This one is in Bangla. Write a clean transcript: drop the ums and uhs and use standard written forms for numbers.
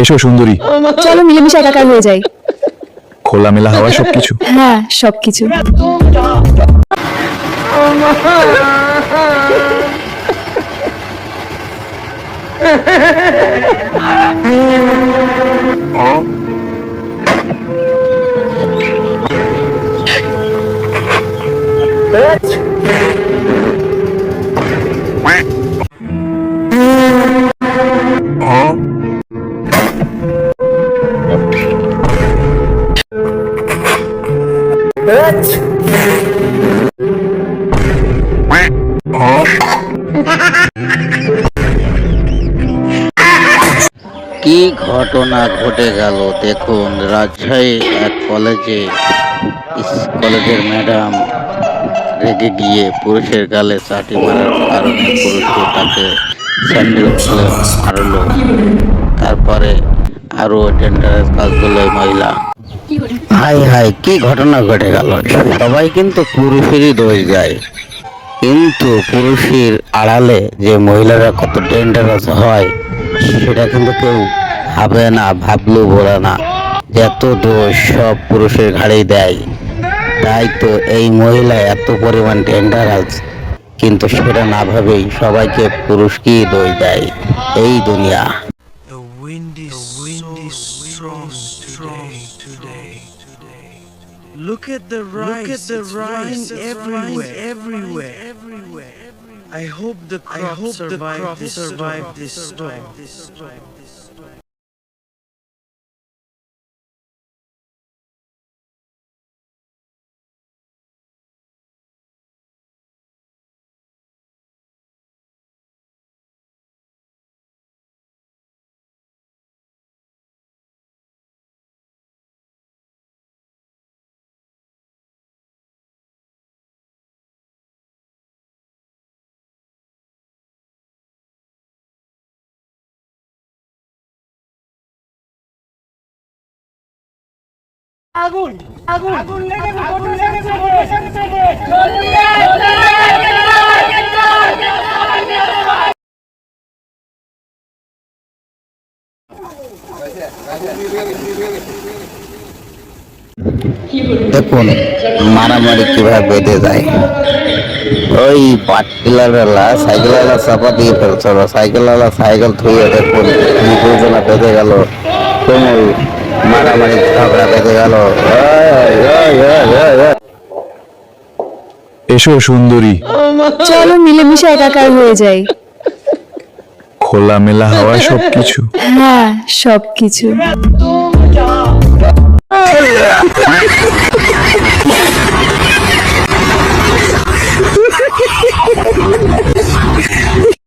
এসো সুন্দরী, চলো মিলেমিশে একাকার হয়ে যাই। খোলামেলা হাওয়া সবকিছু। হ্যাঁ, সবকিছু। কি ঘটনা ঘটে গেল দেখুন। রাজশাহী এক কলেজের ম্যাডাম রেগে গিয়ে পুরুষের গালে চাটি মারার কারণে পুরুষও তাকে স্যান্ডেল খুলে মারলো। তারপরে আরো ডেঞ্জারাস কাজগুলো মহিলা। হাই হাই, কি ঘটনা ঘটে গেল। সবাই কিন্তু পুরুষেরই দোষ যায়, কিন্তু পুরুষের আড়ালে যে মহিলারা কত ডেঞ্জারাস হয় সেটা কিন্তু কেউ ভাবে না, ভাবলেও বলে না। যত দোষ সব পুরুষের ঘাড়েই দেয়। তাই তো এই মহিলা এত পরিমাণ ডেঞ্জারাস, কিন্তু সেটা না ভাবেই সবাইকে পুরুষকেই দোষ দেয় এই দুনিয়া। The wind is so strong today. Look at the rice everywhere. I hope the crops survive this storm. আগুন লেগেছে দেখুন মারামারি কিভাবে বেঁধে যায়। ওই পাটকিলারওয়ালা সাইকেলওয়ালা চাপা দিয়ে ফেলছিল, সাইকেলওয়ালা সাইকেল থুয়ে দেখুন দুজনা বেঁধে গেল, তুমুল মারামারি ঝগড়া বেঁধে গেল। এসো সুন্দরী, চলো মিলেমিশে একাকার হয়ে যাই। খোলামেলা হাওয়া সবকিছু। হ্যাঁ, সবকিছু।